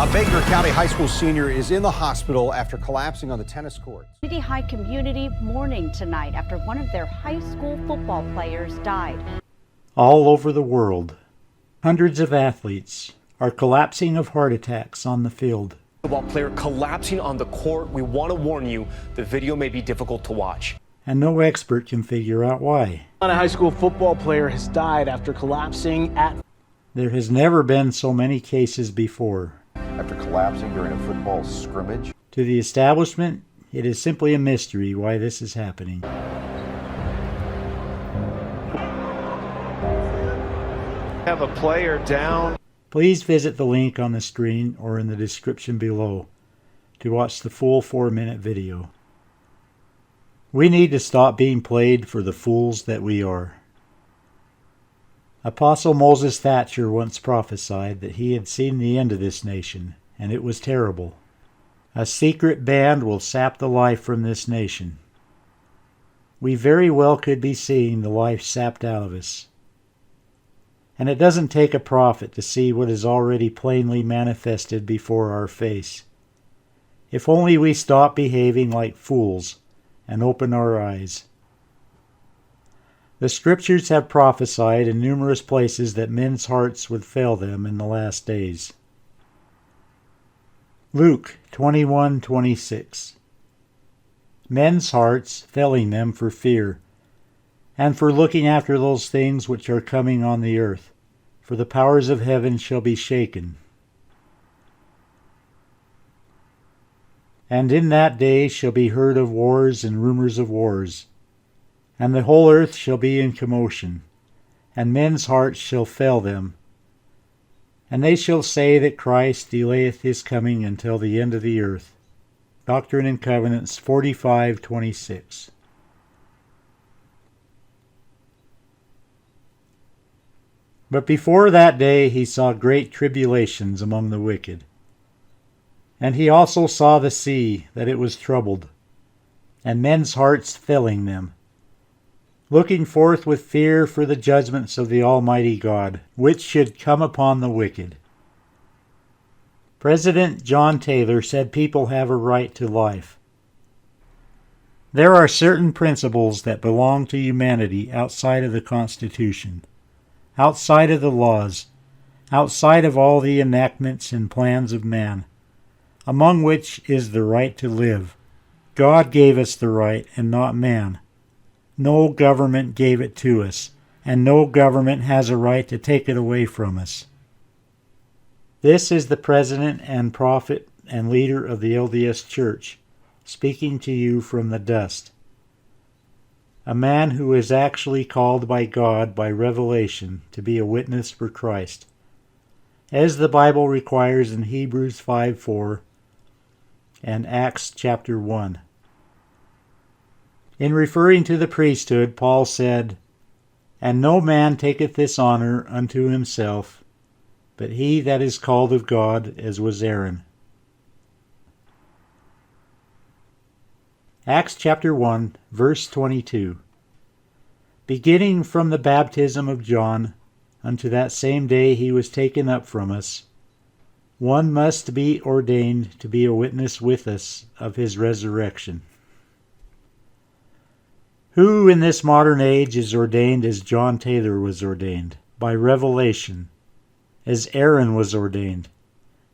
A Baker County high school senior is in the hospital after collapsing on the tennis court. City High community mourning tonight after one of their high school football players died. All over the world, hundreds of athletes are collapsing of heart attacks on the field. Football player collapsing on the court. We want to warn you, the video may be difficult to watch. And no expert can figure out why. A high school football player has died after collapsing at... There has never been so many cases before. After collapsing during a football scrimmage. To the establishment, it is simply a mystery why this is happening. Have a player down. Please visit the link on the screen or in the description below to watch the full 4-minute video. We need to stop being played for the fools that we are. Apostle Moses Thatcher once prophesied that he had seen the end of this nation, and it was terrible. A secret band will sap the life from this nation. We very well could be seeing the life sapped out of us. And it doesn't take a prophet to see what is already plainly manifested before our face. If only we stop behaving like fools and open our eyes. The scriptures have prophesied in numerous places that men's hearts would fail them in the last days. Luke 21:26. Men's hearts failing them for fear, and for looking after those things which are coming on the earth, for the powers of heaven shall be shaken. And in that day shall be heard of wars and rumors of wars, and the whole earth shall be in commotion, and men's hearts shall fail them. And they shall say that Christ delayeth his coming until the end of the earth. Doctrine and Covenants 45:26. But before that day he saw great tribulations among the wicked. And he also saw the sea, that it was troubled, and men's hearts failing them, looking forth with fear for the judgments of the Almighty God, which should come upon the wicked. President John Taylor said people have a right to life. There are certain principles that belong to humanity outside of the Constitution, outside of the laws, outside of all the enactments and plans of man, among which is the right to live. God gave us the right and not man. No government gave it to us, and no government has a right to take it away from us. This is the president and prophet and leader of the LDS Church, speaking to you from the dust. A man who is actually called by God by revelation to be a witness for Christ, as the Bible requires in Hebrews 5:4 and Acts chapter 1. In referring to the priesthood, Paul said, "And no man taketh this honor unto himself, but he that is called of God, as was Aaron." Acts chapter 1, verse 22. Beginning from the baptism of John unto that same day he was taken up from us, one must be ordained to be a witness with us of his resurrection. Who in this modern age is ordained as John Taylor was ordained? By revelation. As Aaron was ordained.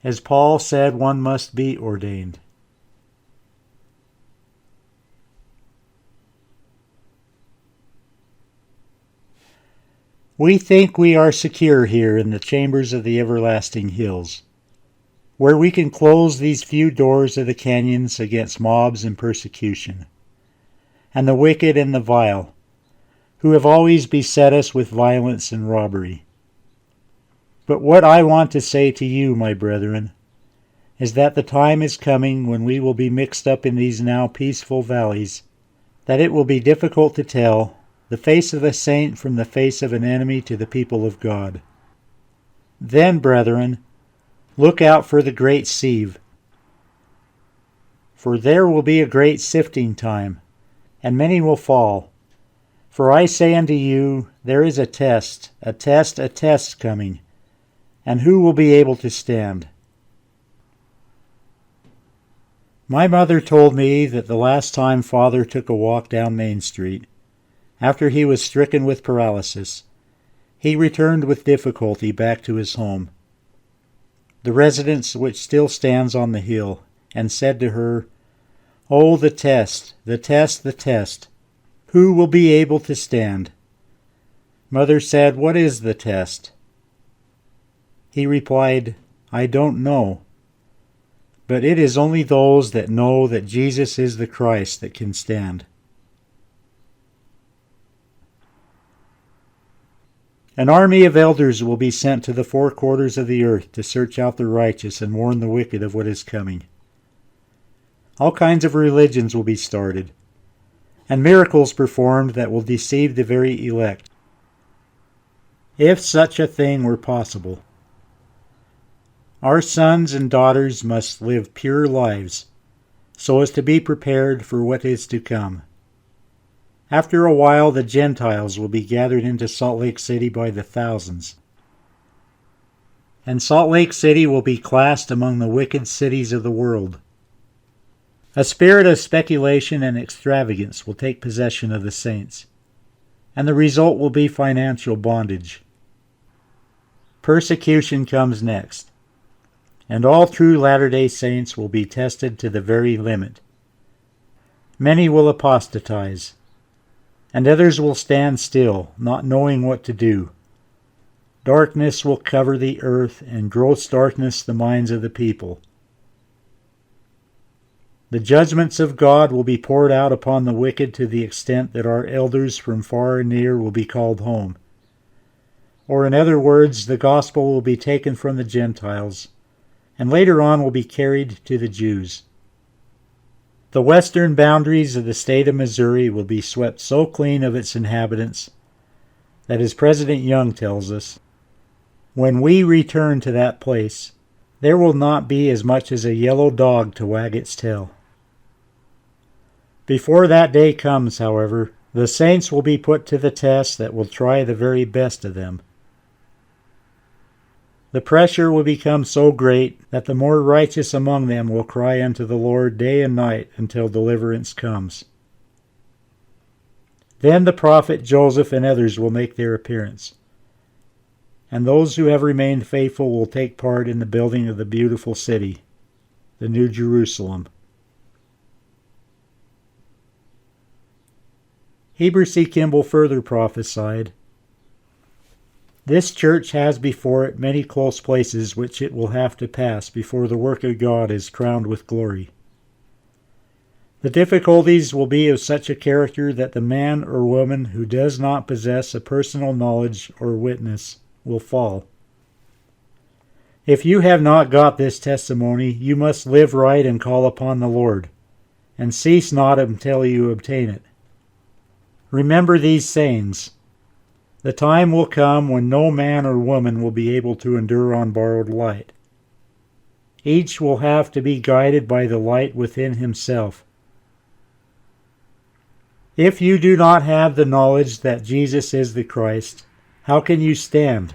As Paul said one must be ordained. We think we are secure here in the chambers of the everlasting hills, where we can close these few doors of the canyons against mobs and persecution, and the wicked and the vile, who have always beset us with violence and robbery. But what I want to say to you, my brethren, is that the time is coming when we will be mixed up in these now peaceful valleys, that it will be difficult to tell the face of a saint from the face of an enemy to the people of God. Then, brethren, look out for the great sieve, for there will be a great sifting time, and many will fall. For I say unto you, there is a test coming, and who will be able to stand? My mother told me that the last time Father took a walk down Main Street, after he was stricken with paralysis, he returned with difficulty back to his home, the residence which still stands on the hill, and said to her, "Oh, the test, the test, the test. Who will be able to stand?" Mother said, "What is the test?" He replied, "I don't know. But it is only those that know that Jesus is the Christ that can stand." An army of elders will be sent to the four quarters of the earth to search out the righteous and warn the wicked of what is coming. All kinds of religions will be started, and miracles performed that will deceive the very elect, if such a thing were possible. Our sons and daughters must live pure lives, so as to be prepared for what is to come. After a while, the Gentiles will be gathered into Salt Lake City by the thousands, and Salt Lake City will be classed among the wicked cities of the world. A spirit of speculation and extravagance will take possession of the saints, and the result will be financial bondage. Persecution comes next, and all true Latter-day Saints will be tested to the very limit. Many will apostatize, and others will stand still, not knowing what to do. Darkness will cover the earth, and gross darkness the minds of the people. The judgments of God will be poured out upon the wicked to the extent that our elders from far and near will be called home. Or in other words, the gospel will be taken from the Gentiles, and later on will be carried to the Jews. The western boundaries of the state of Missouri will be swept so clean of its inhabitants that, as President Young tells us, when we return to that place, there will not be as much as a yellow dog to wag its tail. Before that day comes, however, the saints will be put to the test that will try the very best of them. The pressure will become so great that the more righteous among them will cry unto the Lord day and night until deliverance comes. Then the prophet Joseph and others will make their appearance, and those who have remained faithful will take part in the building of the beautiful city, the New Jerusalem. Heber C. Kimball further prophesied, "This church has before it many close places which it will have to pass before the work of God is crowned with glory. The difficulties will be of such a character that the man or woman who does not possess a personal knowledge or witness will fall. If you have not got this testimony, you must live right and call upon the Lord, and cease not until you obtain it. Remember these sayings. The time will come when no man or woman will be able to endure on borrowed light. Each will have to be guided by the light within himself. If you do not have the knowledge that Jesus is the Christ, how can you stand?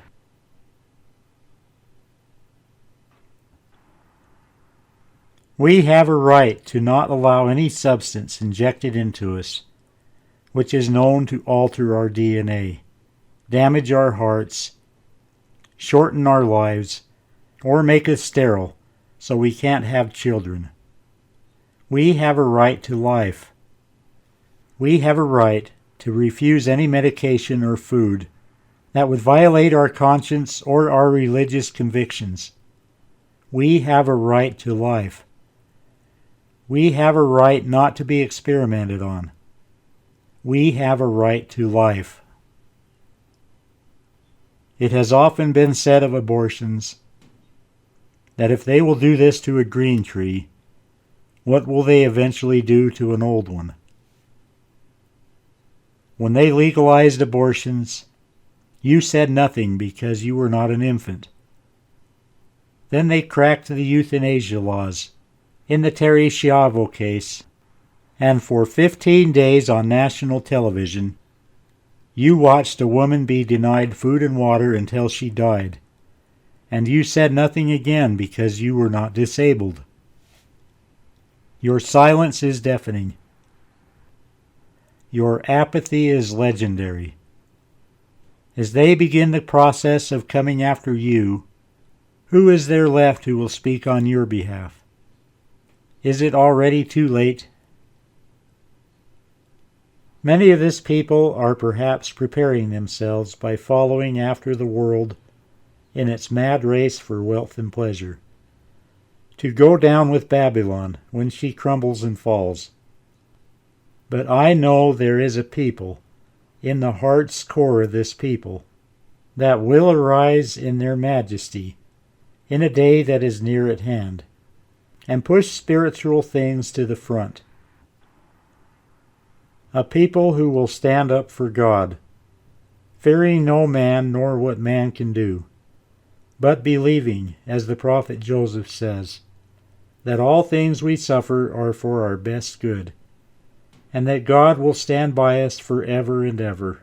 We have a right to not allow any substance injected into us which is known to alter our DNA, damage our hearts, shorten our lives, or make us sterile so we can't have children. We have a right to life. We have a right to refuse any medication or food that would violate our conscience or our religious convictions. We have a right to life. We have a right not to be experimented on. We have a right to life. It has often been said of abortions that if they will do this to a green tree, what will they eventually do to an old one? When they legalized abortions, you said nothing because you were not an infant. Then they cracked the euthanasia laws in the Terri Schiavo case, and for 15 days on national television, you watched a woman be denied food and water until she died, and you said nothing again because you were not disabled. Your silence is deafening. Your apathy is legendary. As they begin the process of coming after you, who is there left who will speak on your behalf? Is it already too late? Many of this people are perhaps preparing themselves by following after the world in its mad race for wealth and pleasure, to go down with Babylon when she crumbles and falls. But I know there is a people, in the heart's core of this people, that will arise in their majesty in a day that is near at hand, and push spiritual things to the front. A people who will stand up for God, fearing no man nor what man can do, but believing, as the prophet Joseph says, that all things we suffer are for our best good, and that God will stand by us forever and ever.